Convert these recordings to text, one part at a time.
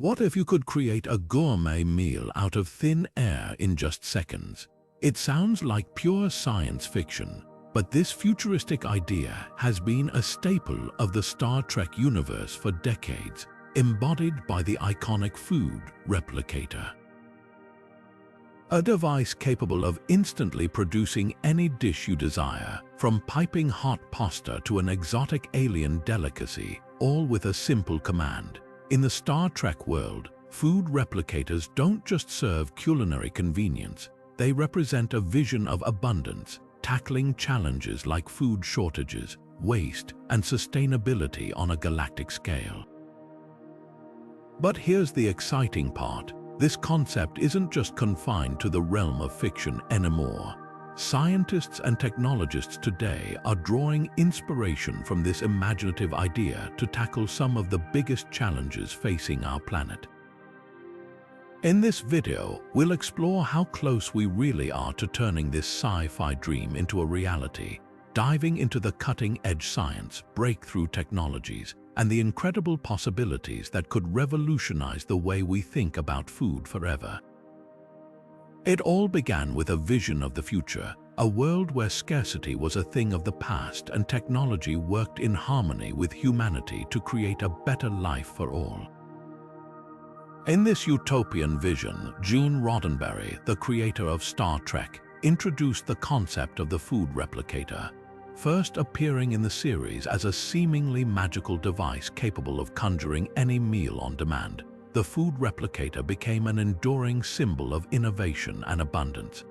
What if you could create a gourmet meal out of thin air in just seconds? It sounds like pure science fiction, but this futuristic idea has been a staple of the Star Trek universe for decades, embodied by the iconic Food Replicator. A device capable of instantly producing any dish you desire, from piping hot pasta to an exotic alien delicacy, all with a simple command. In the Star Trek world, food replicators don't just serve culinary convenience, they represent a vision of abundance, tackling challenges like food shortages, waste, and sustainability on a galactic scale. But here's the exciting part. This concept isn't just confined to the realm of fiction anymore. Scientists and technologists today are drawing inspiration from this imaginative idea to tackle some of the biggest challenges facing our planet. In this video, we'll explore how close we really are to turning this sci-fi dream into a reality, diving into the cutting-edge science, breakthrough technologies, and the incredible possibilities that could revolutionize the way we think about food forever. It all began with a vision of the future, a world where scarcity was a thing of the past and technology worked in harmony with humanity to create a better life for all. In this utopian vision, Gene Roddenberry, the creator of Star Trek, introduced the concept of the food replicator, first appearing in the series as a seemingly magical device capable of conjuring any meal on demand. The food replicator became an enduring symbol of innovation and abundance.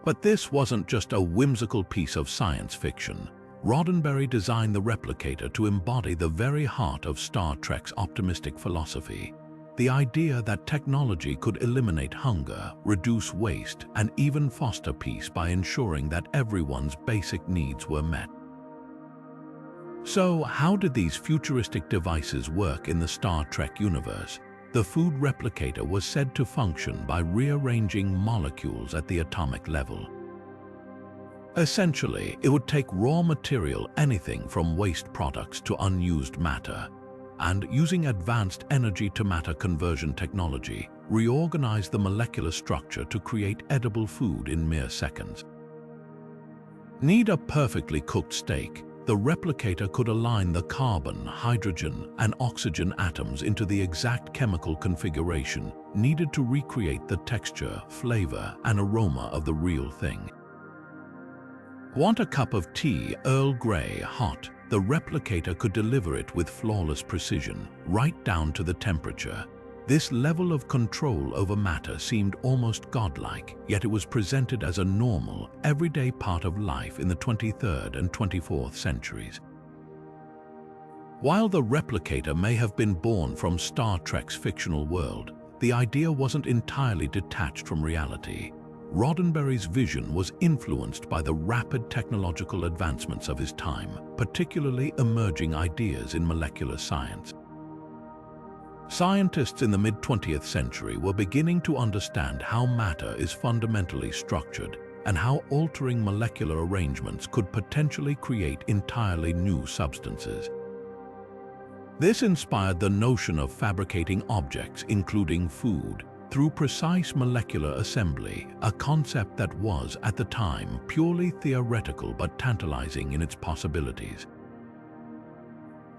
But this wasn't just a whimsical piece of science fiction. Roddenberry designed the replicator to embody the very heart of Star Trek's optimistic philosophy, the idea that technology could eliminate hunger, reduce waste, and even foster peace by ensuring that everyone's basic needs were met. So, how did these futuristic devices work in the Star Trek universe? The food replicator was said to function by rearranging molecules at the atomic level. Essentially, it would take raw material, anything from waste products to unused matter, and using advanced energy-to-matter conversion technology, reorganize the molecular structure to create edible food in mere seconds. Need a perfectly cooked steak? The replicator could align the carbon, hydrogen, and oxygen atoms into the exact chemical configuration needed to recreate the texture, flavor, and aroma of the real thing. Want a cup of tea, Earl Grey, hot? The replicator could deliver it with flawless precision, right down to the temperature. This level of control over matter seemed almost godlike, yet it was presented as a normal, everyday part of life in the 23rd and 24th centuries. While the replicator may have been born from Star Trek's fictional world, the idea wasn't entirely detached from reality. Roddenberry's vision was influenced by the rapid technological advancements of his time, particularly emerging ideas in molecular science. Scientists in the mid-20th century were beginning to understand how matter is fundamentally structured and how altering molecular arrangements could potentially create entirely new substances. This inspired the notion of fabricating objects, including food, through precise molecular assembly, a concept that was, at the time, purely theoretical but tantalizing in its possibilities.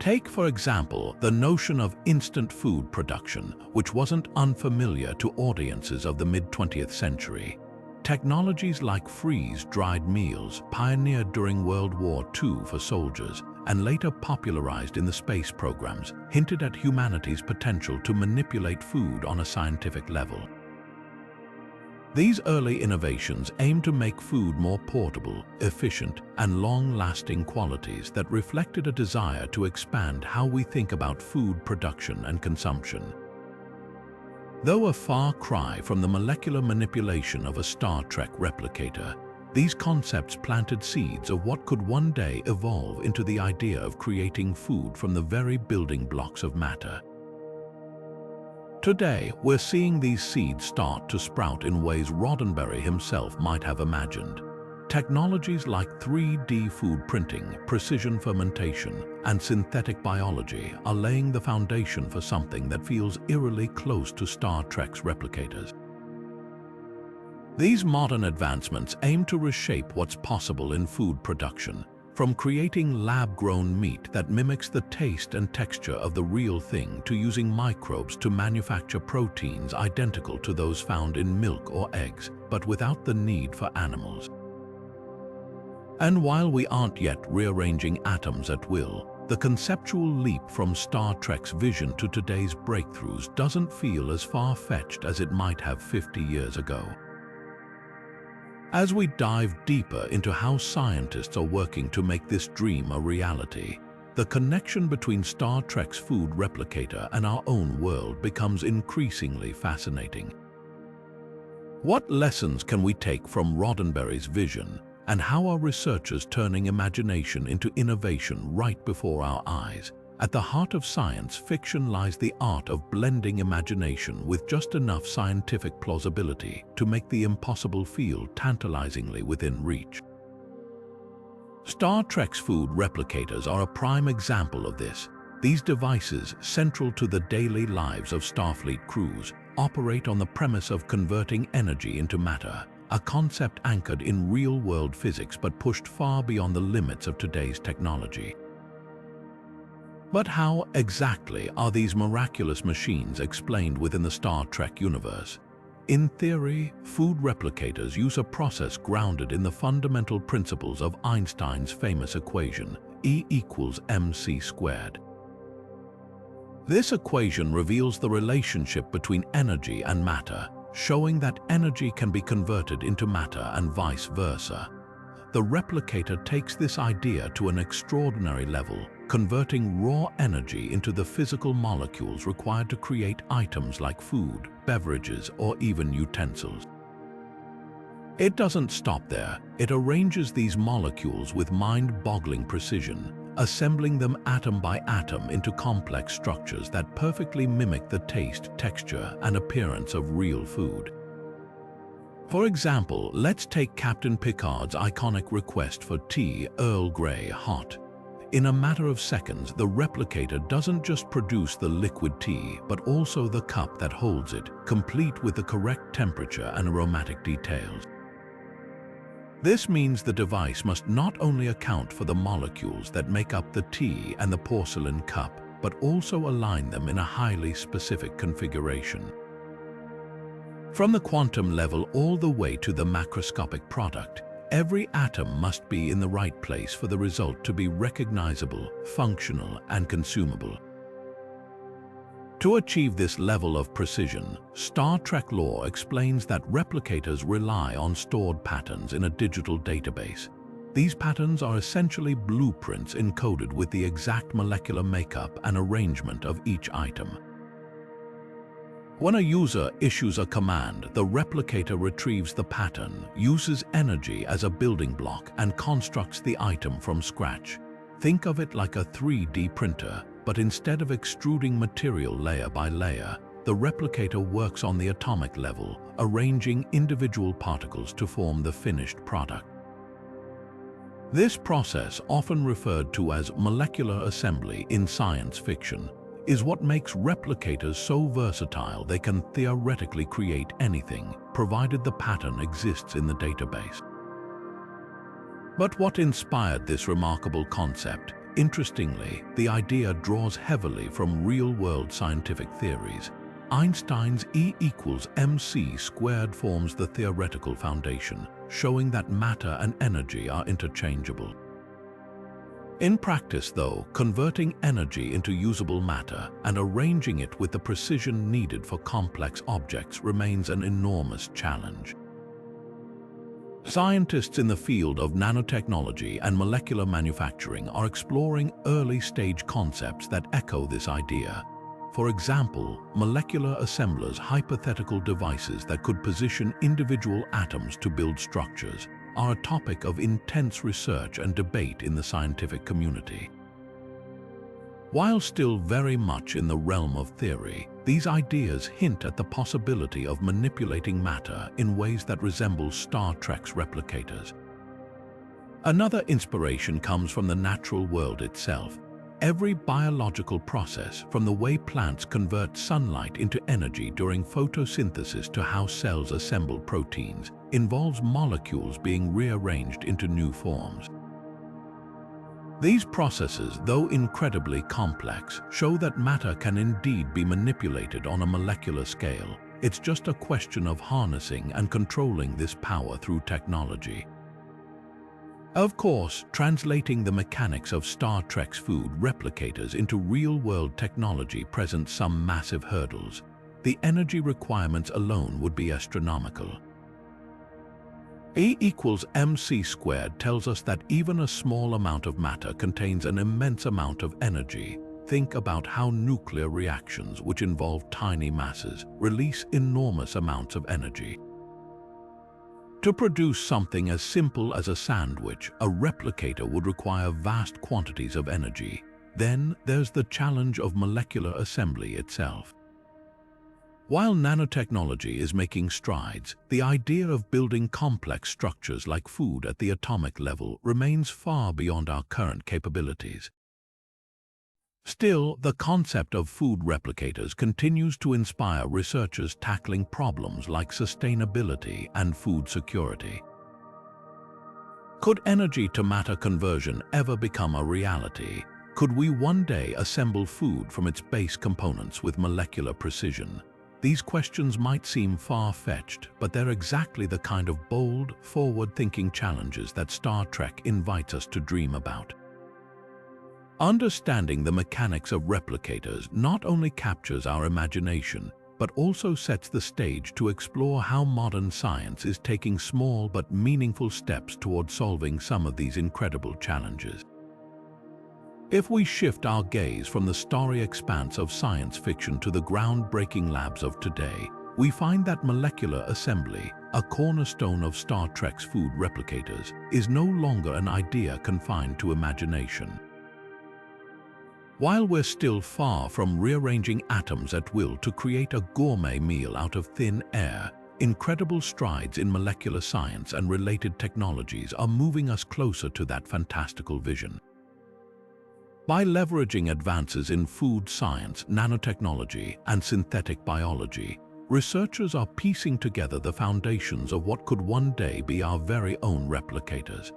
Take, for example, the notion of instant food production, which wasn't unfamiliar to audiences of the mid-20th century. Technologies like freeze-dried meals, pioneered during World War II for soldiers, and later popularized in the space programs, hinted at humanity's potential to manipulate food on a scientific level. These early innovations aimed to make food more portable, efficient, and long-lasting qualities that reflected a desire to expand how we think about food production and consumption. Though a far cry from the molecular manipulation of a Star Trek replicator, these concepts planted seeds of what could one day evolve into the idea of creating food from the very building blocks of matter. Today, we're seeing these seeds start to sprout in ways Roddenberry himself might have imagined. Technologies like 3D food printing, precision fermentation, and synthetic biology are laying the foundation for something that feels eerily close to Star Trek's Replicators. These modern advancements aim to reshape what's possible in food production, from creating lab-grown meat that mimics the taste and texture of the real thing to using microbes to manufacture proteins identical to those found in milk or eggs, but without the need for animals. And while we aren't yet rearranging atoms at will, the conceptual leap from Star Trek's vision to today's breakthroughs doesn't feel as far-fetched as it might have 50 years ago. As we dive deeper into how scientists are working to make this dream a reality, the connection between Star Trek's food replicator and our own world becomes increasingly fascinating. What lessons can we take from Roddenberry's vision, and how are researchers turning imagination into innovation right before our eyes? At the heart of science fiction lies the art of blending imagination with just enough scientific plausibility to make the impossible feel tantalizingly within reach. Star Trek's food replicators are a prime example of this. These devices, central to the daily lives of Starfleet crews, operate on the premise of converting energy into matter, a concept anchored in real-world physics but pushed far beyond the limits of today's technology. But how exactly are these miraculous machines explained within the Star Trek universe? In theory, food replicators use a process grounded in the fundamental principles of Einstein's famous equation, E equals mc squared. This equation reveals the relationship between energy and matter, showing that energy can be converted into matter and vice versa. The replicator takes this idea to an extraordinary level, converting raw energy into the physical molecules required to create items like food, beverages, or even utensils. It doesn't stop there. It arranges these molecules with mind-boggling precision, assembling them atom by atom into complex structures that perfectly mimic the taste, texture, and appearance of real food. For example, let's take Captain Picard's iconic request for tea Earl Grey hot. In a matter of seconds, the replicator doesn't just produce the liquid tea, but also the cup that holds it, complete with the correct temperature and aromatic details. This means the device must not only account for the molecules that make up the tea and the porcelain cup, but also align them in a highly specific configuration. From the quantum level all the way to the macroscopic product, every atom must be in the right place for the result to be recognizable, functional, and consumable. To achieve this level of precision, Star Trek lore explains that replicators rely on stored patterns in a digital database. These patterns are essentially blueprints encoded with the exact molecular makeup and arrangement of each item. When a user issues a command, the replicator retrieves the pattern, uses energy as a building block, and constructs the item from scratch. Think of it like a 3D printer, but instead of extruding material layer by layer, the replicator works on the atomic level, arranging individual particles to form the finished product. This process, often referred to as molecular assembly in science fiction, is what makes replicators so versatile they can theoretically create anything, provided the pattern exists in the database. But what inspired this remarkable concept? Interestingly, the idea draws heavily from real-world scientific theories. Einstein's E equals mc squared forms the theoretical foundation, showing that matter and energy are interchangeable. In practice, though, converting energy into usable matter and arranging it with the precision needed for complex objects remains an enormous challenge. Scientists in the field of nanotechnology and molecular manufacturing are exploring early-stage concepts that echo this idea. For example, molecular assemblers, hypothetical devices that could position individual atoms to build structures, are a topic of intense research and debate in the scientific community. While still very much in the realm of theory, these ideas hint at the possibility of manipulating matter in ways that resemble Star Trek's replicators. Another inspiration comes from the natural world itself. Every biological process, from the way plants convert sunlight into energy during photosynthesis to how cells assemble proteins, involves molecules being rearranged into new forms. These processes, though incredibly complex, show that matter can indeed be manipulated on a molecular scale. It's just a question of harnessing and controlling this power through technology. Of course, translating the mechanics of Star Trek's food replicators into real-world technology presents some massive hurdles. The energy requirements alone would be astronomical. E equals mc squared tells us that even a small amount of matter contains an immense amount of energy. Think about how nuclear reactions, which involve tiny masses, release enormous amounts of energy. To produce something as simple as a sandwich, a replicator would require vast quantities of energy. Then there's the challenge of molecular assembly itself. While nanotechnology is making strides, the idea of building complex structures like food at the atomic level remains far beyond our current capabilities. Still, the concept of food replicators continues to inspire researchers tackling problems like sustainability and food security. Could energy-to-matter conversion ever become a reality? Could we one day assemble food from its base components with molecular precision? These questions might seem far-fetched, but they're exactly the kind of bold, forward-thinking challenges that Star Trek invites us to dream about. Understanding the mechanics of replicators not only captures our imagination, but also sets the stage to explore how modern science is taking small but meaningful steps toward solving some of these incredible challenges. If we shift our gaze from the starry expanse of science fiction to the groundbreaking labs of today, we find that molecular assembly, a cornerstone of Star Trek's food replicators, is no longer an idea confined to imagination. While we're still far from rearranging atoms at will to create a gourmet meal out of thin air, incredible strides in molecular science and related technologies are moving us closer to that fantastical vision. By leveraging advances in food science, nanotechnology, and synthetic biology, researchers are piecing together the foundations of what could one day be our very own replicators.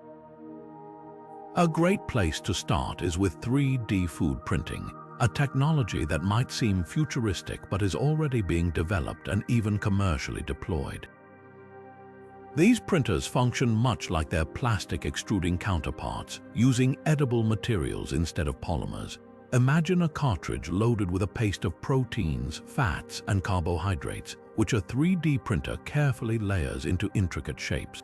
A great place to start is with 3D food printing, a technology that might seem futuristic but is already being developed and even commercially deployed. These printers function much like their plastic extruding counterparts, using edible materials instead of polymers. Imagine a cartridge loaded with a paste of proteins, fats, and carbohydrates, which a 3D printer carefully layers into intricate shapes.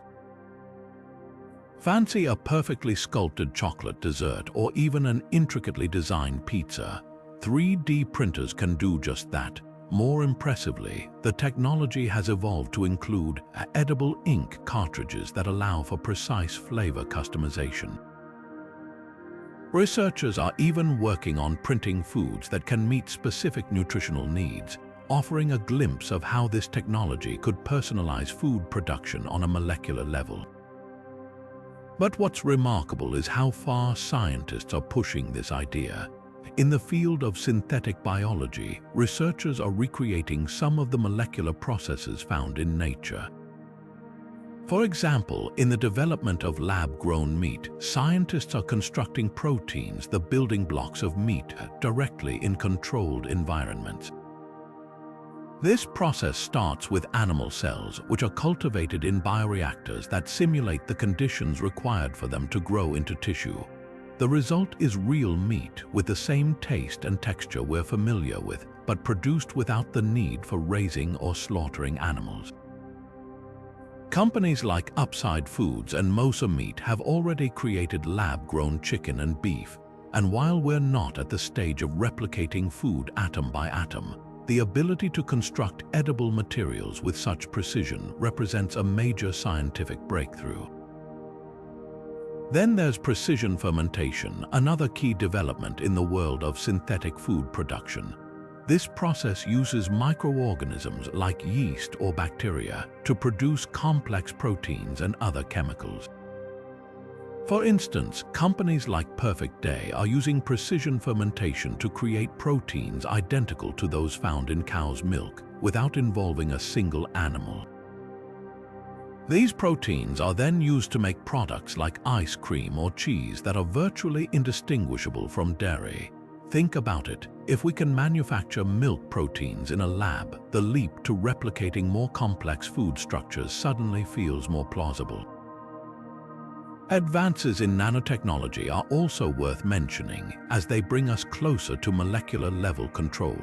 Fancy a perfectly sculpted chocolate dessert or even an intricately designed pizza. 3D printers can do just that. More impressively, the technology has evolved to include edible ink cartridges that allow for precise flavor customization. Researchers are even working on printing foods that can meet specific nutritional needs, offering a glimpse of how this technology could personalize food production on a molecular level. But what's remarkable is how far scientists are pushing this idea. In the field of synthetic biology, researchers are recreating some of the molecular processes found in nature. For example, in the development of lab-grown meat, scientists are constructing proteins, the building blocks of meat, directly in controlled environments. This process starts with animal cells, which are cultivated in bioreactors that simulate the conditions required for them to grow into tissue. The result is real meat with the same taste and texture we're familiar with, but produced without the need for raising or slaughtering animals. Companies like Upside Foods and Mosa Meat have already created lab-grown chicken and beef, and while we're not at the stage of replicating food atom by atom, the ability to construct edible materials with such precision represents a major scientific breakthrough. Then there's precision fermentation, another key development in the world of synthetic food production. This process uses microorganisms like yeast or bacteria to produce complex proteins and other chemicals. For instance, companies like Perfect Day are using precision fermentation to create proteins identical to those found in cow's milk without involving a single animal. These proteins are then used to make products like ice cream or cheese that are virtually indistinguishable from dairy. Think about it. If we can manufacture milk proteins in a lab, the leap to replicating more complex food structures suddenly feels more plausible. Advances in nanotechnology are also worth mentioning as they bring us closer to molecular-level control.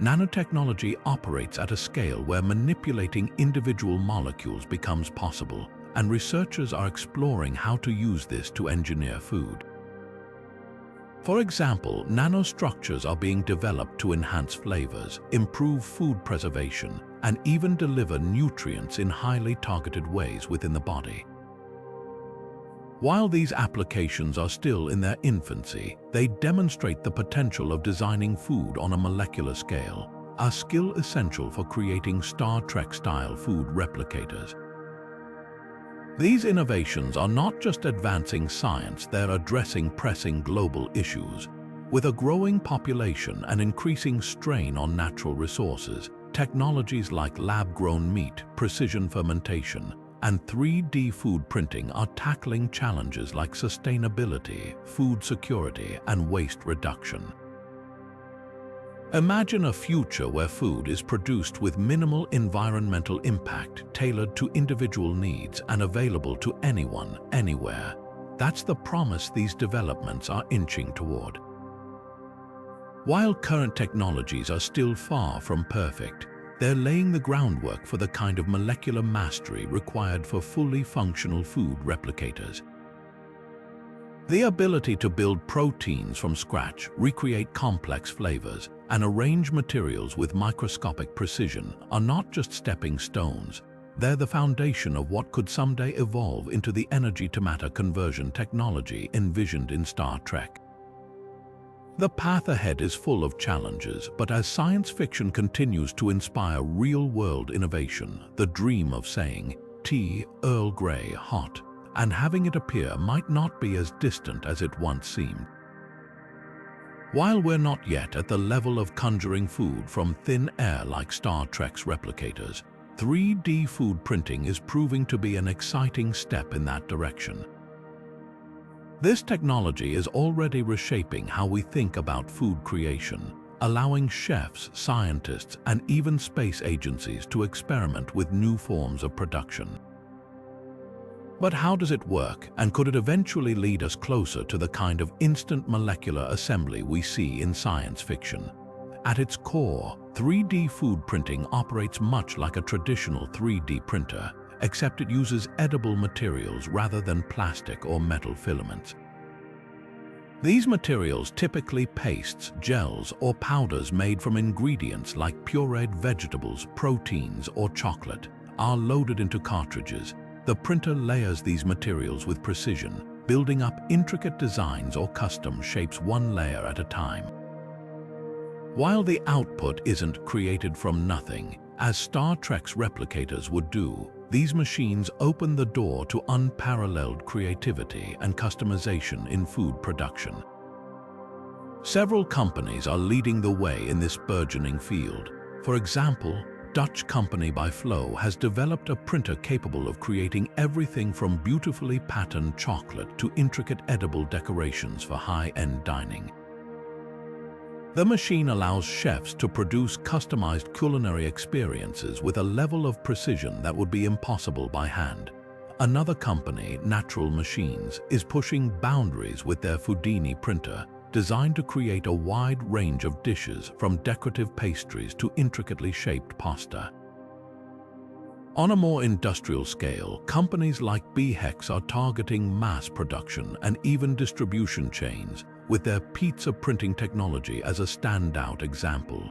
Nanotechnology operates at a scale where manipulating individual molecules becomes possible, and researchers are exploring how to use this to engineer food. For example, nanostructures are being developed to enhance flavors, improve food preservation, and even deliver nutrients in highly targeted ways within the body. While these applications are still in their infancy, they demonstrate the potential of designing food on a molecular scale, a skill essential for creating Star Trek-style food replicators. These innovations are not just advancing science, they're addressing pressing global issues. With a growing population and increasing strain on natural resources, technologies like lab-grown meat, precision fermentation, and 3D food printing are tackling challenges like sustainability, food security, and waste reduction. Imagine a future where food is produced with minimal environmental impact, tailored to individual needs and available to anyone, anywhere. That's the promise these developments are inching toward. While current technologies are still far from perfect, they're laying the groundwork for the kind of molecular mastery required for fully functional food replicators. The ability to build proteins from scratch, recreate complex flavors, and arrange materials with microscopic precision are not just stepping stones. They're the foundation of what could someday evolve into the energy-to-matter conversion technology envisioned in Star Trek. The path ahead is full of challenges, but as science fiction continues to inspire real-world innovation, the dream of saying, "Tea, Earl Grey, hot," and having it appear might not be as distant as it once seemed. While we're not yet at the level of conjuring food from thin air like Star Trek's replicators, 3D food printing is proving to be an exciting step in that direction. This technology is already reshaping how we think about food creation, allowing chefs, scientists, and even space agencies to experiment with new forms of production. But how does it work, and could it eventually lead us closer to the kind of instant molecular assembly we see in science fiction? At its core, 3D food printing operates much like a traditional 3D printer, except it uses edible materials rather than plastic or metal filaments. These materials, typically pastes, gels, or powders made from ingredients like pureed vegetables, proteins, or chocolate, are loaded into cartridges. The printer layers these materials with precision, building up intricate designs or custom shapes one layer at a time. While the output isn't created from nothing, as Star Trek's replicators would do, these machines open the door to unparalleled creativity and customization in food production. Several companies are leading the way in this burgeoning field. For example, Dutch company by Flow has developed a printer capable of creating everything from beautifully patterned chocolate to intricate edible decorations for high-end dining. The machine allows chefs to produce customized culinary experiences with a level of precision that would be impossible by hand. Another company, Natural Machines, is pushing boundaries with their Foodini printer, designed to create a wide range of dishes from decorative pastries to intricately shaped pasta. On a more industrial scale, companies like BHEX are targeting mass production and even distribution chains, with their pizza printing technology as a standout example.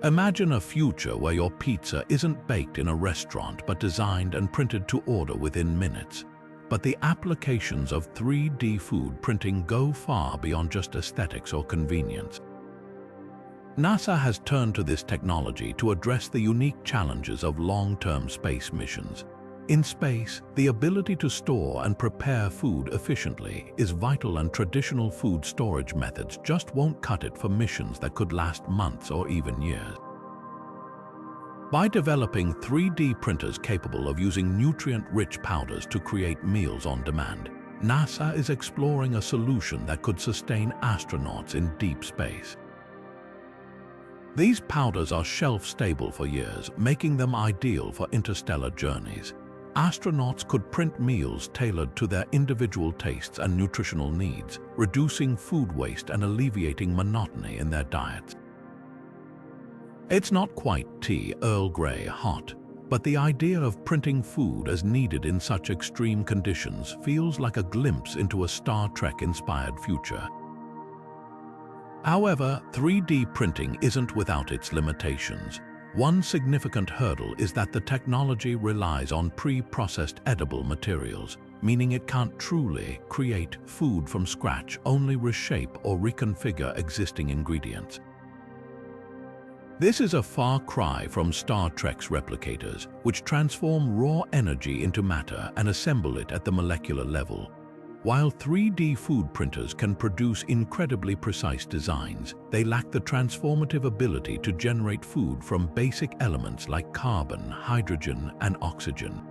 Imagine a future where your pizza isn't baked in a restaurant but designed and printed to order within minutes. But the applications of 3D food printing go far beyond just aesthetics or convenience. NASA has turned to this technology to address the unique challenges of long-term space missions. In space, the ability to store and prepare food efficiently is vital, and traditional food storage methods just won't cut it for missions that could last months or even years. By developing 3D printers capable of using nutrient-rich powders to create meals on demand, NASA is exploring a solution that could sustain astronauts in deep space. These powders are shelf-stable for years, making them ideal for interstellar journeys. Astronauts could print meals tailored to their individual tastes and nutritional needs, reducing food waste and alleviating monotony in their diets. It's not quite tea, Earl Grey hot, but the idea of printing food as needed in such extreme conditions feels like a glimpse into a Star Trek-inspired future. However, 3D printing isn't without its limitations. One significant hurdle is that the technology relies on pre-processed edible materials, meaning it can't truly create food from scratch, only reshape or reconfigure existing ingredients. This is a far cry from Star Trek's replicators, which transform raw energy into matter and assemble it at the molecular level. While 3D food printers can produce incredibly precise designs, they lack the transformative ability to generate food from basic elements like carbon, hydrogen, and oxygen.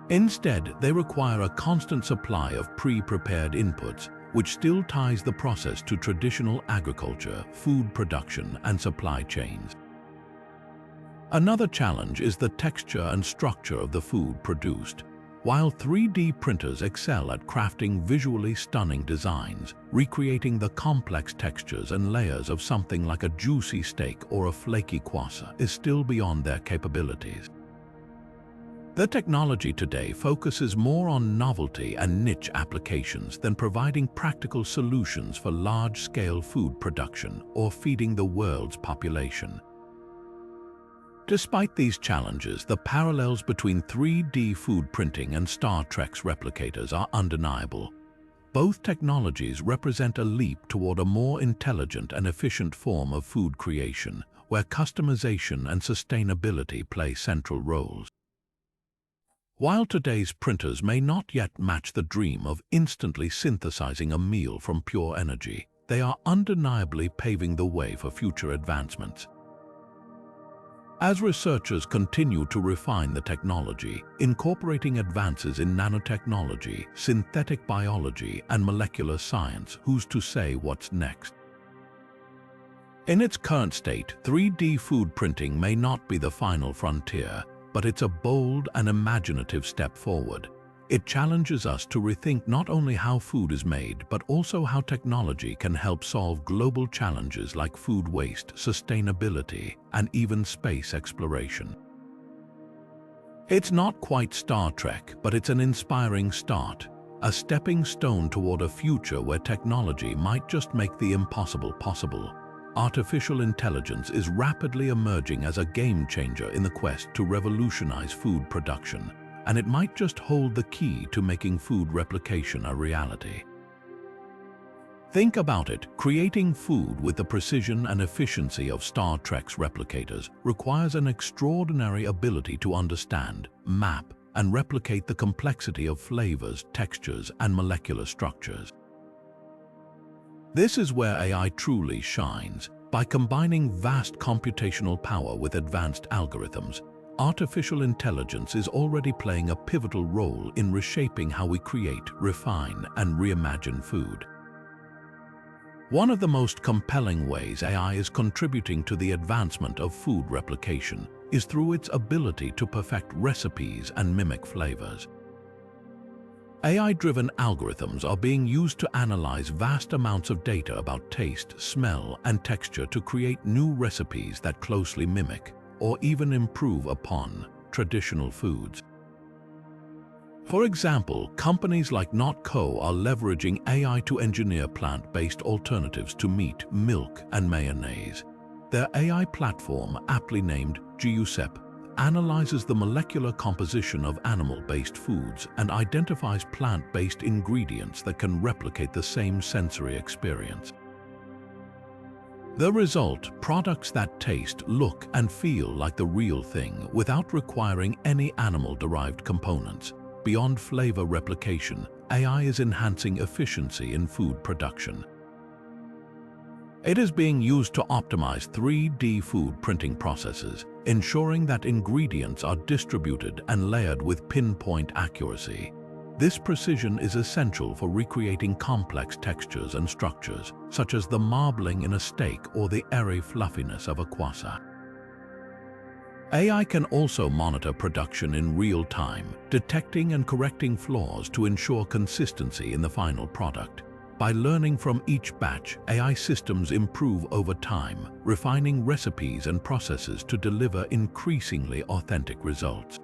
Instead, they require a constant supply of pre-prepared inputs, which still ties the process to traditional agriculture, food production, and supply chains. Another challenge is the texture and structure of the food produced. While 3D printers excel at crafting visually stunning designs, recreating the complex textures and layers of something like a juicy steak or a flaky croissant is still beyond their capabilities. The technology today focuses more on novelty and niche applications than providing practical solutions for large-scale food production or feeding the world's population. Despite these challenges, the parallels between 3D food printing and Star Trek's replicators are undeniable. Both technologies represent a leap toward a more intelligent and efficient form of food creation, where customization and sustainability play central roles. While today's printers may not yet match the dream of instantly synthesizing a meal from pure energy, they are undeniably paving the way for future advancements. As researchers continue to refine the technology, incorporating advances in nanotechnology, synthetic biology, and molecular science, who's to say what's next? In its current state, 3D food printing may not be the final frontier, but it's a bold and imaginative step forward. It challenges us to rethink not only how food is made, but also how technology can help solve global challenges like food waste, sustainability, and even space exploration. It's not quite Star Trek, but it's an inspiring start, a stepping stone toward a future where technology might just make the impossible possible. Artificial intelligence is rapidly emerging as a game-changer in the quest to revolutionize food production, and it might just hold the key to making food replication a reality. Think about it, creating food with the precision and efficiency of Star Trek's replicators requires an extraordinary ability to understand, map, and replicate the complexity of flavors, textures, and molecular structures. This is where AI truly shines. By combining vast computational power with advanced algorithms, artificial intelligence is already playing a pivotal role in reshaping how we create, refine, and reimagine food. One of the most compelling ways AI is contributing to the advancement of food replication is through its ability to perfect recipes and mimic flavors. AI-driven algorithms are being used to analyze vast amounts of data about taste, smell, and texture to create new recipes that closely mimic or even improve upon traditional foods. For example, companies like NotCo are leveraging AI to engineer plant-based alternatives to meat, milk, and mayonnaise. Their AI platform, aptly named GUSEP, analyzes the molecular composition of animal-based foods and identifies plant-based ingredients that can replicate the same sensory experience. The result, products that taste, look, and feel like the real thing without requiring any animal-derived components. Beyond flavor replication, AI is enhancing efficiency in food production. It is being used to optimize 3D food printing processes, ensuring that ingredients are distributed and layered with pinpoint accuracy. This precision is essential for recreating complex textures and structures, such as the marbling in a steak or the airy fluffiness of a croissant. AI can also monitor production in real time, detecting and correcting flaws to ensure consistency in the final product. By learning from each batch, AI systems improve over time, refining recipes and processes to deliver increasingly authentic results.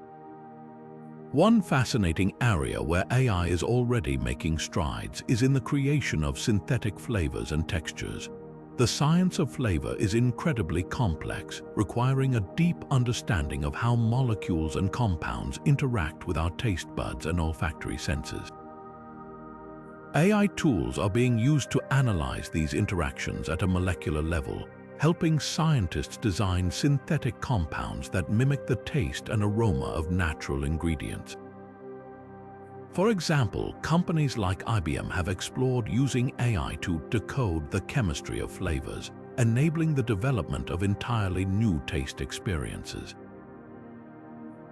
One fascinating area where AI is already making strides is in the creation of synthetic flavors and textures. The science of flavor is incredibly complex, requiring a deep understanding of how molecules and compounds interact with our taste buds and olfactory senses. AI tools are being used to analyze these interactions at a molecular level, helping scientists design synthetic compounds that mimic the taste and aroma of natural ingredients. For example, companies like IBM have explored using AI to decode the chemistry of flavors, enabling the development of entirely new taste experiences.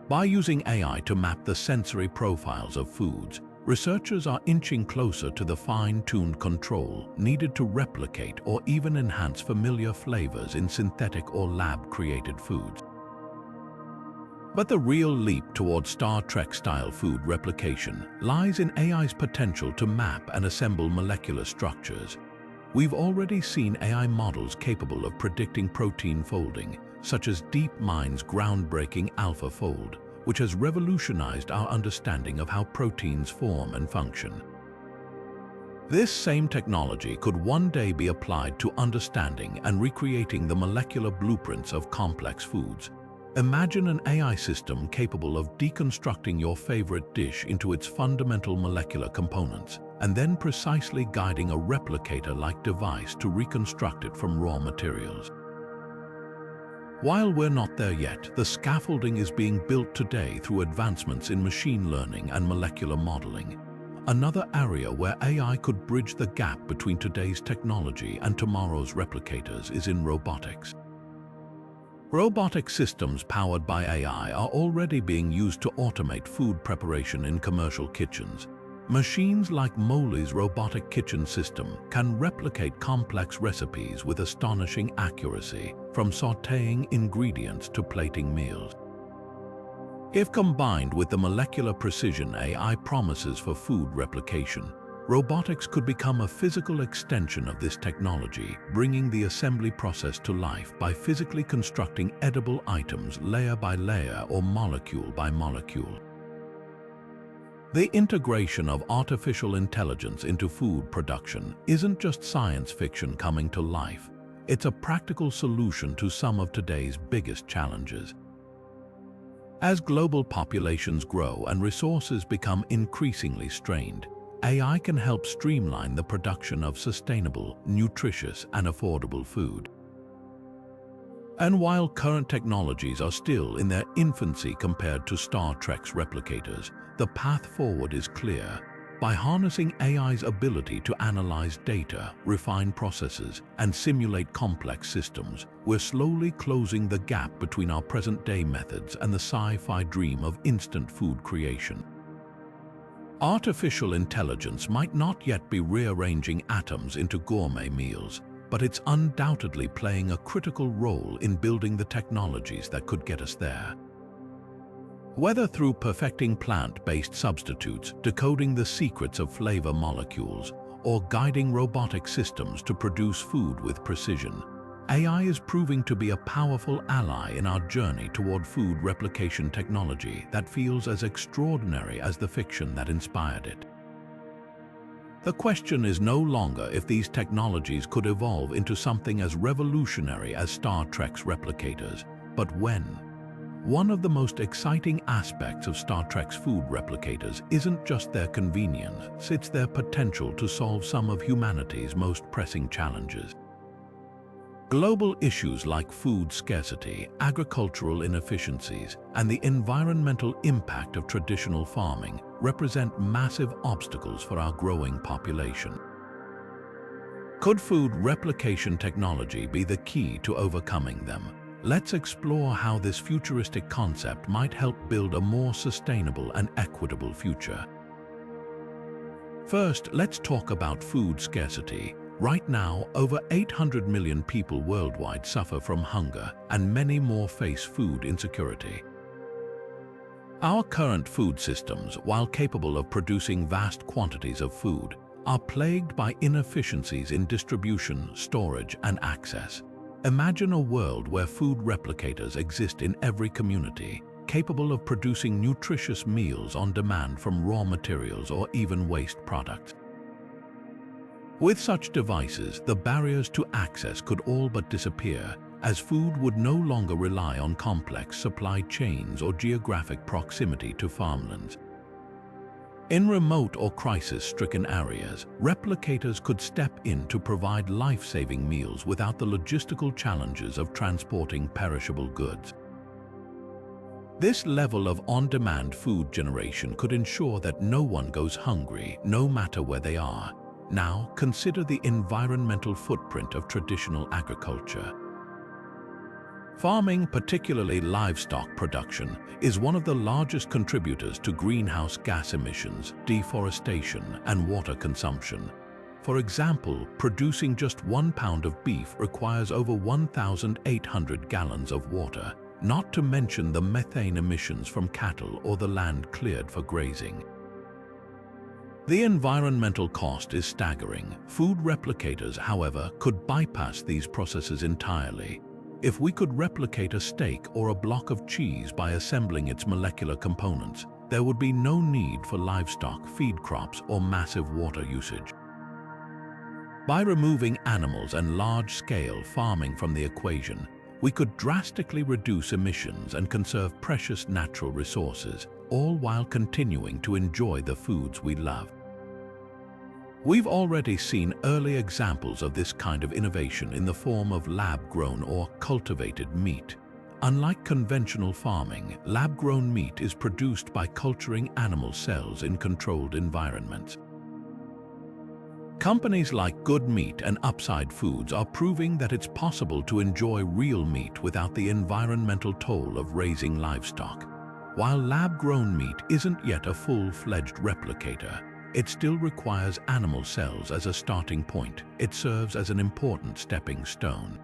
By using AI to map the sensory profiles of foods, researchers are inching closer to the fine-tuned control needed to replicate or even enhance familiar flavors in synthetic or lab-created foods. But the real leap towards Star Trek-style food replication lies in AI's potential to map and assemble molecular structures. We've already seen AI models capable of predicting protein folding, such as DeepMind's groundbreaking AlphaFold, which has revolutionized our understanding of how proteins form and function. This same technology could one day be applied to understanding and recreating the molecular blueprints of complex foods. Imagine an AI system capable of deconstructing your favorite dish into its fundamental molecular components, and then precisely guiding a replicator-like device to reconstruct it from raw materials. While we're not there yet, the scaffolding is being built today through advancements in machine learning and molecular modeling. Another area where AI could bridge the gap between today's technology and tomorrow's replicators is in robotics. Robotic systems powered by AI are already being used to automate food preparation in commercial kitchens. Machines like Moley's robotic kitchen system can replicate complex recipes with astonishing accuracy, from sautéing ingredients to plating meals. If combined with the molecular precision AI promises for food replication, robotics could become a physical extension of this technology, bringing the assembly process to life by physically constructing edible items layer by layer or molecule by molecule. The integration of artificial intelligence into food production isn't just science fiction coming to life. It's a practical solution to some of today's biggest challenges. As global populations grow and resources become increasingly strained, AI can help streamline the production of sustainable, nutritious, and affordable food. And while current technologies are still in their infancy compared to Star Trek's replicators, the path forward is clear. By harnessing AI's ability to analyze data, refine processes, and simulate complex systems, we're slowly closing the gap between our present-day methods and the sci-fi dream of instant food creation. Artificial intelligence might not yet be rearranging atoms into gourmet meals, but it's undoubtedly playing a critical role in building the technologies that could get us there. Whether through perfecting plant-based substitutes, decoding the secrets of flavor molecules, or guiding robotic systems to produce food with precision, AI is proving to be a powerful ally in our journey toward food replication technology that feels as extraordinary as the fiction that inspired it. The question is no longer if these technologies could evolve into something as revolutionary as Star Trek's replicators, but when. One of the most exciting aspects of Star Trek's food replicators isn't just their convenience, it's their potential to solve some of humanity's most pressing challenges. Global issues like food scarcity, agricultural inefficiencies, and the environmental impact of traditional farming represent massive obstacles for our growing population. Could food replication technology be the key to overcoming them? Let's explore how this futuristic concept might help build a more sustainable and equitable future. First, let's talk about food scarcity. Right now, over 800 million people worldwide suffer from hunger, and many more face food insecurity. Our current food systems, while capable of producing vast quantities of food, are plagued by inefficiencies in distribution, storage, and access. Imagine a world where food replicators exist in every community, capable of producing nutritious meals on demand from raw materials or even waste products. With such devices, the barriers to access could all but disappear, as food would no longer rely on complex supply chains or geographic proximity to farmlands. In remote or crisis-stricken areas, replicators could step in to provide life-saving meals without the logistical challenges of transporting perishable goods. This level of on-demand food generation could ensure that no one goes hungry, no matter where they are. Now, consider the environmental footprint of traditional agriculture. Farming, particularly livestock production, is one of the largest contributors to greenhouse gas emissions, deforestation, and water consumption. For example, producing just 1 pound of beef requires over 1,800 gallons of water, not to mention the methane emissions from cattle or the land cleared for grazing. The environmental cost is staggering. Food replicators, however, could bypass these processes entirely. If we could replicate a steak or a block of cheese by assembling its molecular components, there would be no need for livestock, feed crops, or massive water usage. By removing animals and large-scale farming from the equation, we could drastically reduce emissions and conserve precious natural resources, all while continuing to enjoy the foods we love. We've already seen early examples of this kind of innovation in the form of lab-grown or cultivated meat. Unlike conventional farming, lab-grown meat is produced by culturing animal cells in controlled environments. Companies like Good Meat and Upside Foods are proving that it's possible to enjoy real meat without the environmental toll of raising livestock. While lab-grown meat isn't yet a full-fledged replicator, it still requires animal cells as a starting point. It serves as an important stepping stone.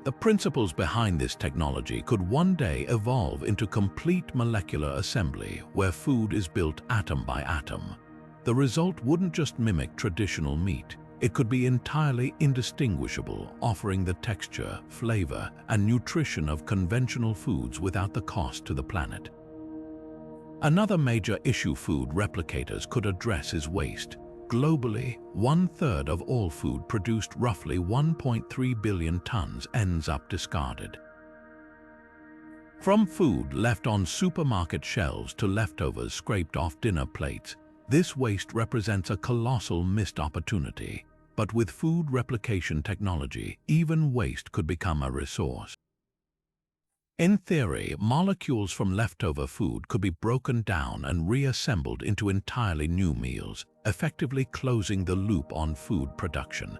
The principles behind this technology could one day evolve into complete molecular assembly, where food is built atom by atom. The result wouldn't just mimic traditional meat, it could be entirely indistinguishable, offering the texture, flavor, and nutrition of conventional foods without the cost to the planet. Another major issue food replicators could address is waste. Globally, 1/3 of all food produced, roughly 1.3 billion tons, ends up discarded. From food left on supermarket shelves to leftovers scraped off dinner plates, this waste represents a colossal missed opportunity. But with food replication technology, even waste could become a resource. In theory, molecules from leftover food could be broken down and reassembled into entirely new meals, effectively closing the loop on food production.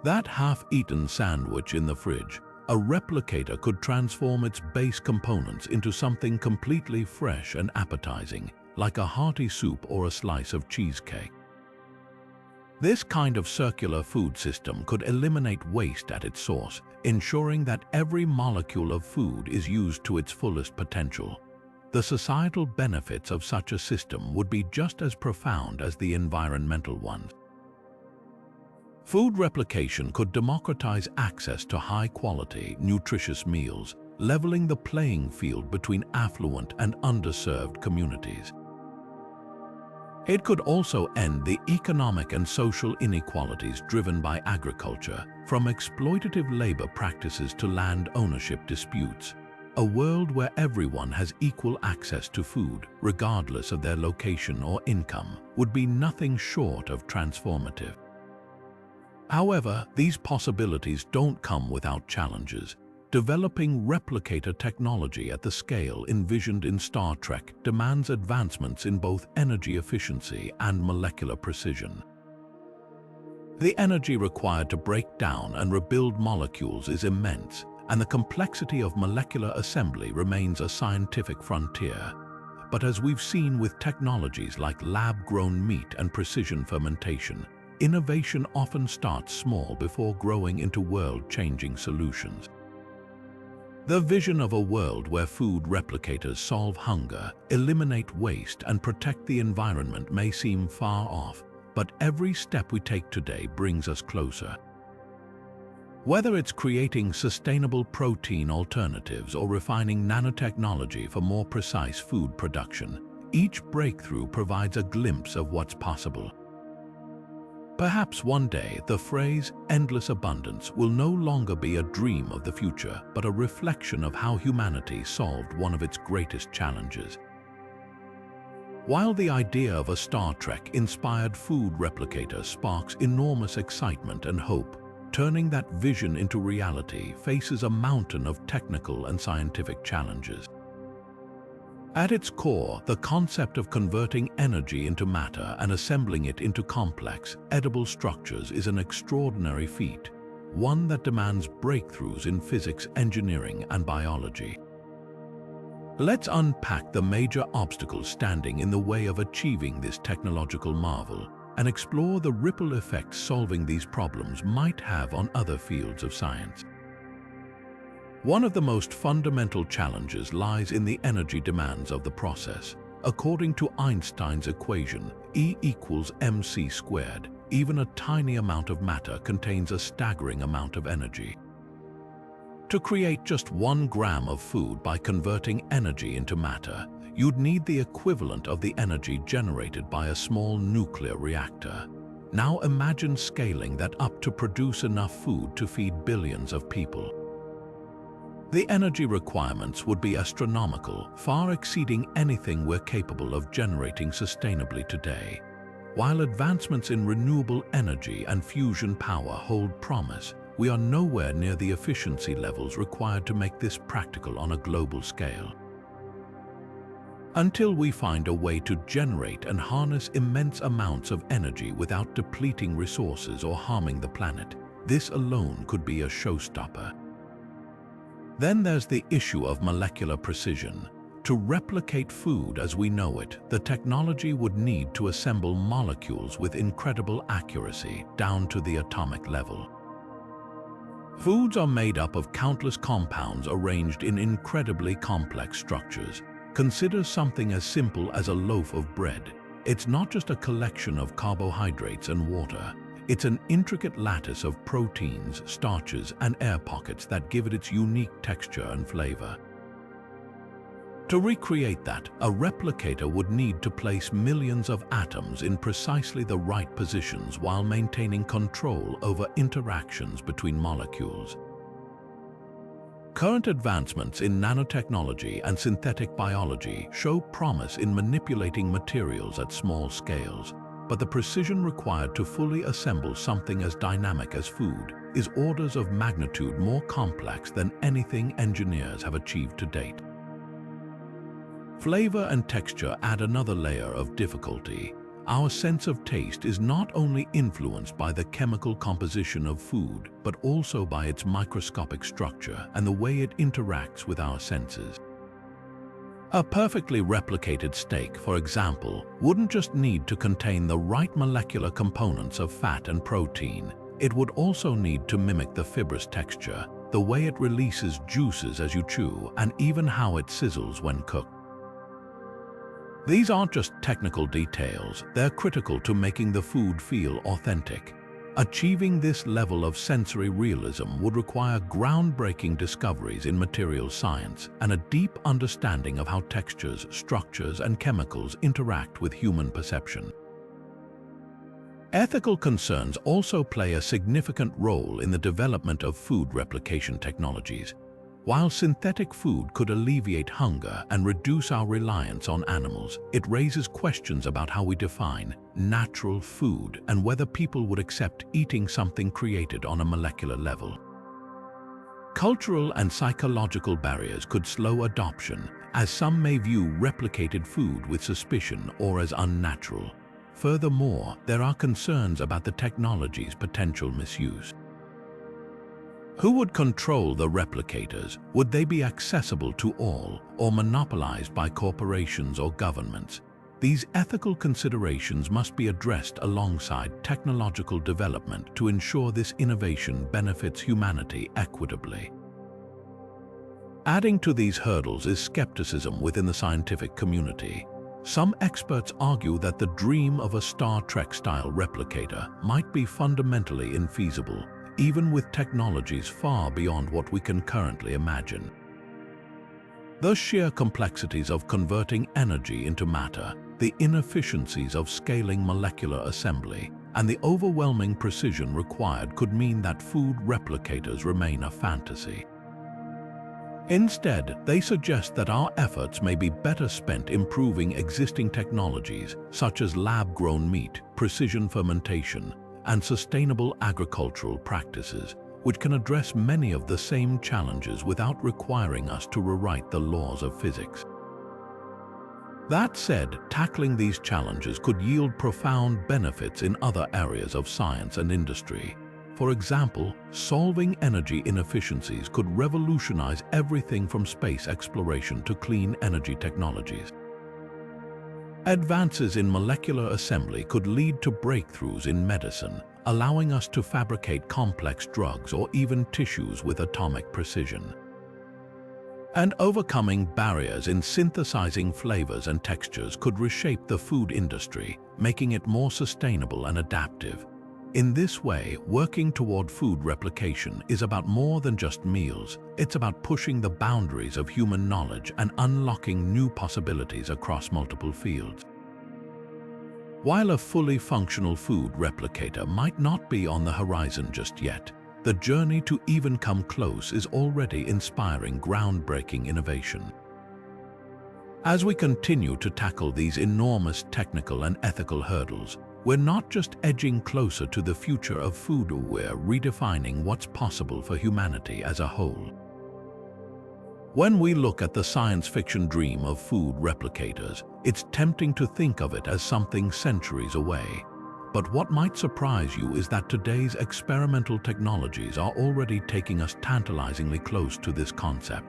That half-eaten sandwich in the fridge, a replicator could transform its base components into something completely fresh and appetizing, like a hearty soup or a slice of cheesecake. This kind of circular food system could eliminate waste at its source, ensuring that every molecule of food is used to its fullest potential. The societal benefits of such a system would be just as profound as the environmental ones. Food replication could democratize access to high-quality, nutritious meals, leveling the playing field between affluent and underserved communities. It could also end the economic and social inequalities driven by agriculture, from exploitative labor practices to land ownership disputes. A world where everyone has equal access to food, regardless of their location or income, would be nothing short of transformative. However, these possibilities don't come without challenges. Developing replicator technology at the scale envisioned in Star Trek demands advancements in both energy efficiency and molecular precision. The energy required to break down and rebuild molecules is immense, and the complexity of molecular assembly remains a scientific frontier. But as we've seen with technologies like lab-grown meat and precision fermentation, innovation often starts small before growing into world-changing solutions. The vision of a world where food replicators solve hunger, eliminate waste, and protect the environment may seem far off, but every step we take today brings us closer. Whether it's creating sustainable protein alternatives or refining nanotechnology for more precise food production, each breakthrough provides a glimpse of what's possible. Perhaps one day the phrase endless abundance will no longer be a dream of the future, but a reflection of how humanity solved one of its greatest challenges. While the idea of a Star Trek-inspired food replicator sparks enormous excitement and hope, turning that vision into reality faces a mountain of technical and scientific challenges. At its core, the concept of converting energy into matter and assembling it into complex, edible structures is an extraordinary feat, one that demands breakthroughs in physics, engineering, and biology. Let's unpack the major obstacles standing in the way of achieving this technological marvel and explore the ripple effects solving these problems might have on other fields of science. One of the most fundamental challenges lies in the energy demands of the process. According to Einstein's equation, E equals mc squared, even a tiny amount of matter contains a staggering amount of energy. To create just 1 gram of food by converting energy into matter, you'd need the equivalent of the energy generated by a small nuclear reactor. Now imagine scaling that up to produce enough food to feed billions of people. The energy requirements would be astronomical, far exceeding anything we're capable of generating sustainably today. While advancements in renewable energy and fusion power hold promise, we are nowhere near the efficiency levels required to make this practical on a global scale. Until we find a way to generate and harness immense amounts of energy without depleting resources or harming the planet, this alone could be a showstopper. Then there's the issue of molecular precision. To replicate food as we know it, the technology would need to assemble molecules with incredible accuracy down to the atomic level. Foods are made up of countless compounds arranged in incredibly complex structures. Consider something as simple as a loaf of bread. It's not just a collection of carbohydrates and water. It's an intricate lattice of proteins, starches, and air pockets that give it its unique texture and flavor. To recreate that, a replicator would need to place millions of atoms in precisely the right positions while maintaining control over interactions between molecules. Current advancements in nanotechnology and synthetic biology show promise in manipulating materials at small scales. But the precision required to fully assemble something as dynamic as food is orders of magnitude more complex than anything engineers have achieved to date. Flavor and texture add another layer of difficulty. Our sense of taste is not only influenced by the chemical composition of food, but also by its microscopic structure and the way it interacts with our senses. A perfectly replicated steak, for example, wouldn't just need to contain the right molecular components of fat and protein. It would also need to mimic the fibrous texture, the way it releases juices as you chew, and even how it sizzles when cooked. These aren't just technical details, they're critical to making the food feel authentic. Achieving this level of sensory realism would require groundbreaking discoveries in materials science and a deep understanding of how textures, structures, and chemicals interact with human perception. Ethical concerns also play a significant role in the development of food replication technologies. While synthetic food could alleviate hunger and reduce our reliance on animals, it raises questions about how we define natural food and whether people would accept eating something created on a molecular level. Cultural and psychological barriers could slow adoption, as some may view replicated food with suspicion or as unnatural. Furthermore, there are concerns about the technology's potential misuse. Who would control the replicators? Would they be accessible to all or monopolized by corporations or governments? These ethical considerations must be addressed alongside technological development to ensure this innovation benefits humanity equitably. Adding to these hurdles is skepticism within the scientific community. Some experts argue that the dream of a Star Trek-style replicator might be fundamentally infeasible, even with technologies far beyond what we can currently imagine. The sheer complexities of converting energy into matter, the inefficiencies of scaling molecular assembly, and the overwhelming precision required could mean that food replicators remain a fantasy. Instead, they suggest that our efforts may be better spent improving existing technologies such as lab-grown meat, precision fermentation, and sustainable agricultural practices, which can address many of the same challenges without requiring us to rewrite the laws of physics. That said, tackling these challenges could yield profound benefits in other areas of science and industry. For example, solving energy inefficiencies could revolutionize everything from space exploration to clean energy technologies. Advances in molecular assembly could lead to breakthroughs in medicine, allowing us to fabricate complex drugs or even tissues with atomic precision. And overcoming barriers in synthesizing flavors and textures could reshape the food industry, making it more sustainable and adaptive. In this way, working toward food replication is about more than just meals. It's about pushing the boundaries of human knowledge and unlocking new possibilities across multiple fields. While a fully functional food replicator might not be on the horizon just yet, the journey to even come close is already inspiring groundbreaking innovation. As we continue to tackle these enormous technical and ethical hurdles, we're not just edging closer to the future of food, we're redefining what's possible for humanity as a whole. When we look at the science fiction dream of food replicators, it's tempting to think of it as something centuries away. But what might surprise you is that today's experimental technologies are already taking us tantalizingly close to this concept.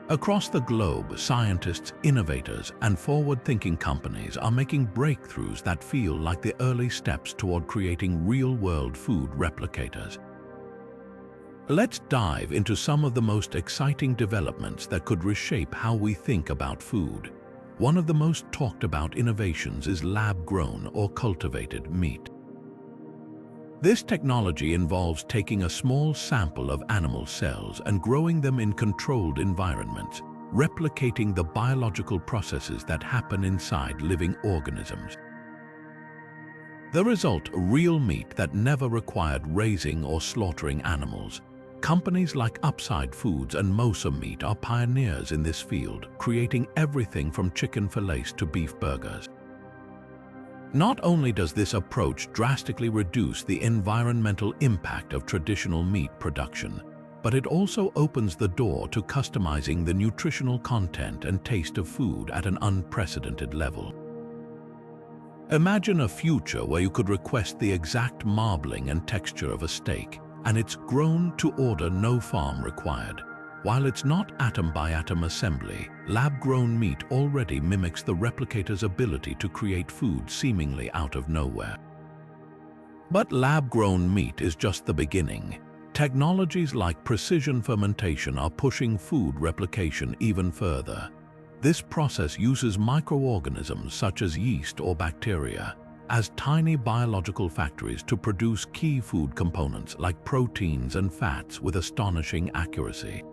Across the globe, scientists, innovators, and forward-thinking companies are making breakthroughs that feel like the early steps toward creating real-world food replicators. Let's dive into some of the most exciting developments that could reshape how we think about food. One of the most talked about innovations is lab-grown or cultivated meat. This technology involves taking a small sample of animal cells and growing them in controlled environments, replicating the biological processes that happen inside living organisms. The result, real meat that never required raising or slaughtering animals. Companies like Upside Foods and Mosa Meat are pioneers in this field, creating everything from chicken fillets to beef burgers. Not only does this approach drastically reduce the environmental impact of traditional meat production, but it also opens the door to customizing the nutritional content and taste of food at an unprecedented level. Imagine a future where you could request the exact marbling and texture of a steak, and it's grown to order, no farm required. While it's not atom-by-atom assembly, lab-grown meat already mimics the replicator's ability to create food seemingly out of nowhere. But lab-grown meat is just the beginning. Technologies like precision fermentation are pushing food replication even further. This process uses microorganisms such as yeast or bacteria as tiny biological factories to produce key food components like proteins and fats with astonishing accuracy.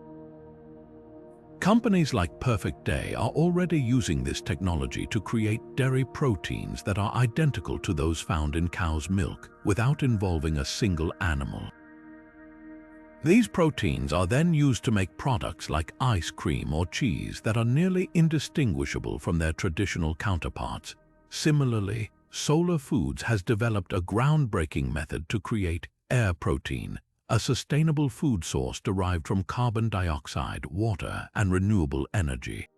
Companies like Perfect Day are already using this technology to create dairy proteins that are identical to those found in cow's milk without involving a single animal. These proteins are then used to make products like ice cream or cheese that are nearly indistinguishable from their traditional counterparts. Similarly, Solar Foods has developed a groundbreaking method to create air protein, a sustainable food source derived from carbon dioxide, water, and renewable energy.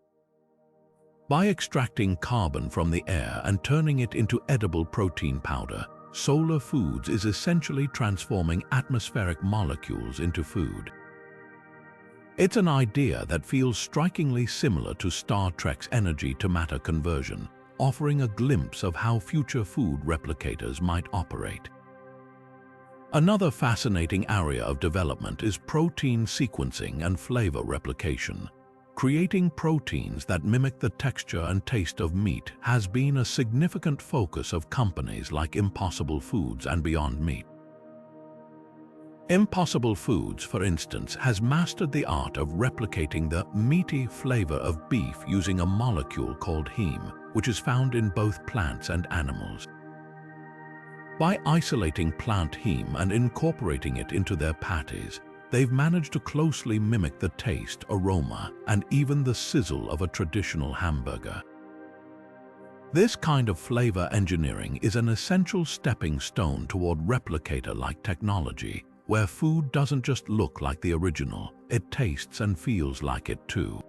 By extracting carbon from the air and turning it into edible protein powder, Solar Foods is essentially transforming atmospheric molecules into food. It's an idea that feels strikingly similar to Star Trek's energy-to-matter conversion, offering a glimpse of how future food replicators might operate. Another fascinating area of development is protein sequencing and flavor replication. Creating proteins that mimic the texture and taste of meat has been a significant focus of companies like Impossible Foods and Beyond Meat. Impossible Foods, for instance, has mastered the art of replicating the meaty flavor of beef using a molecule called heme, which is found in both plants and animals. By isolating plant heme and incorporating it into their patties, they've managed to closely mimic the taste, aroma, and even the sizzle of a traditional hamburger. This kind of flavor engineering is an essential stepping stone toward replicator-like technology, where food doesn't just look like the original, it tastes and feels like it too.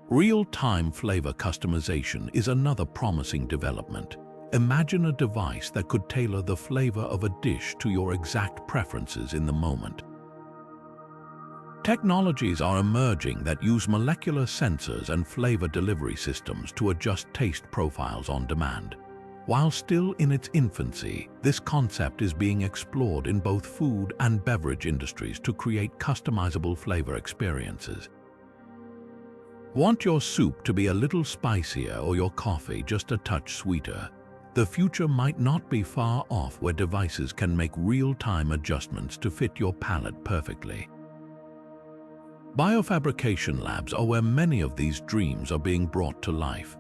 Real-time flavor customization is another promising development. Imagine a device that could tailor the flavor of a dish to your exact preferences in the moment. Technologies are emerging that use molecular sensors and flavor delivery systems to adjust taste profiles on demand. While still in its infancy, this concept is being explored in both food and beverage industries to create customizable flavor experiences. Want your soup to be a little spicier or your coffee just a touch sweeter? The future might not be far off where devices can make real-time adjustments to fit your palate perfectly. Biofabrication labs are where many of these dreams are being brought to life.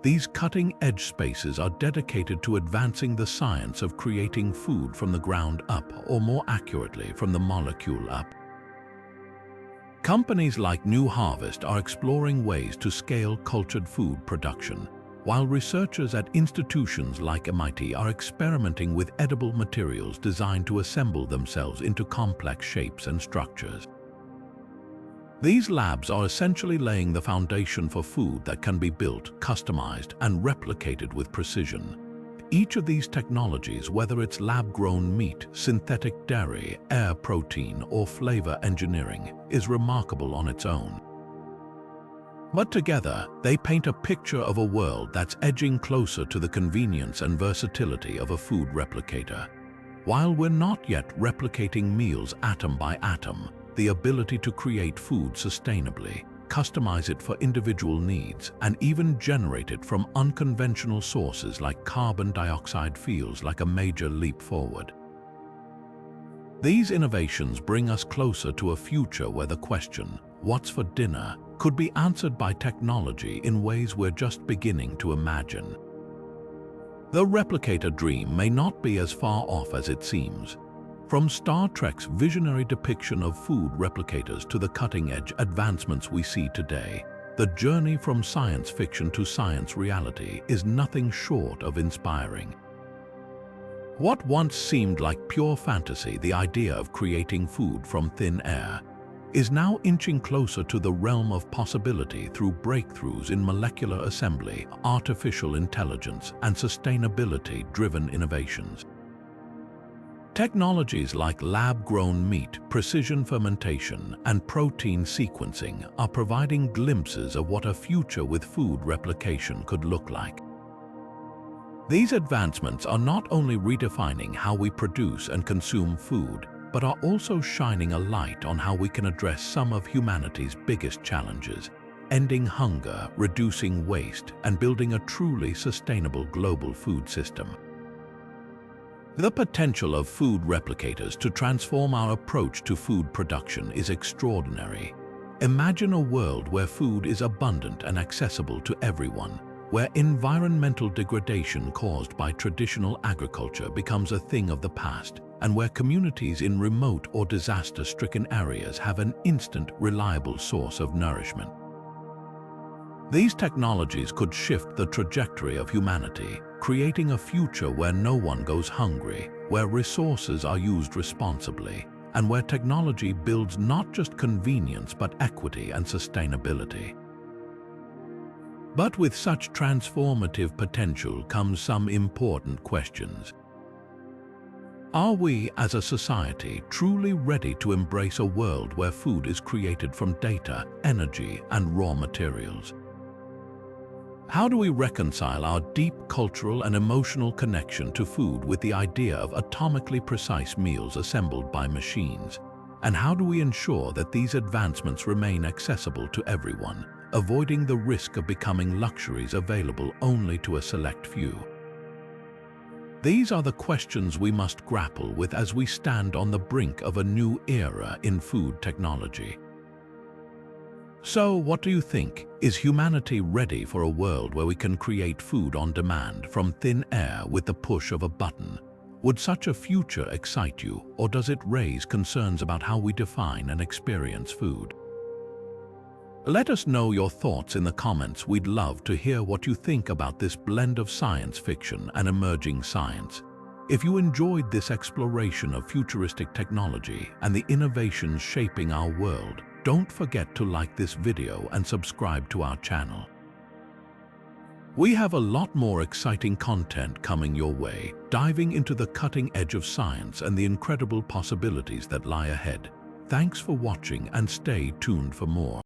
These cutting-edge spaces are dedicated to advancing the science of creating food from the ground up, or more accurately, from the molecule up. Companies like New Harvest are exploring ways to scale cultured food production, while researchers at institutions like MIT are experimenting with edible materials designed to assemble themselves into complex shapes and structures. These labs are essentially laying the foundation for food that can be built, customized, and replicated with precision. Each of these technologies, whether it's lab-grown meat, synthetic dairy, air protein, or flavor engineering, is remarkable on its own. But together, they paint a picture of a world that's edging closer to the convenience and versatility of a food replicator. While we're not yet replicating meals atom by atom, the ability to create food sustainably, customize it for individual needs, and even generate it from unconventional sources like carbon dioxide feels like a major leap forward. These innovations bring us closer to a future where the question, "What's for dinner?" could be answered by technology in ways we're just beginning to imagine. The replicator dream may not be as far off as it seems. From Star Trek's visionary depiction of food replicators to the cutting-edge advancements we see today, the journey from science fiction to science reality is nothing short of inspiring. What once seemed like pure fantasy, the idea of creating food from thin air, is now inching closer to the realm of possibility through breakthroughs in molecular assembly, artificial intelligence, and sustainability-driven innovations. Technologies like lab-grown meat, precision fermentation, and protein sequencing are providing glimpses of what a future with food replication could look like. These advancements are not only redefining how we produce and consume food, but are also shining a light on how we can address some of humanity's biggest challenges: ending hunger, reducing waste, and building a truly sustainable global food system. The potential of food replicators to transform our approach to food production is extraordinary. Imagine a world where food is abundant and accessible to everyone, where environmental degradation caused by traditional agriculture becomes a thing of the past, and where communities in remote or disaster-stricken areas have an instant, reliable source of nourishment. These technologies could shift the trajectory of humanity, creating a future where no one goes hungry, where resources are used responsibly, and where technology builds not just convenience but equity and sustainability. But with such transformative potential comes some important questions. Are we, as a society, truly ready to embrace a world where food is created from data, energy, and raw materials? How do we reconcile our deep cultural and emotional connection to food with the idea of atomically precise meals assembled by machines? And how do we ensure that these advancements remain accessible to everyone, avoiding the risk of becoming luxuries available only to a select few? These are the questions we must grapple with as we stand on the brink of a new era in food technology. So, what do you think? Is humanity ready for a world where we can create food on demand from thin air with the push of a button? Would such a future excite you, or does it raise concerns about how we define and experience food? Let us know your thoughts in the comments. We'd love to hear what you think about this blend of science fiction and emerging science. If you enjoyed this exploration of futuristic technology and the innovations shaping our world, don't forget to like this video and subscribe to our channel. We have a lot more exciting content coming your way, diving into the cutting edge of science and the incredible possibilities that lie ahead. Thanks for watching and stay tuned for more.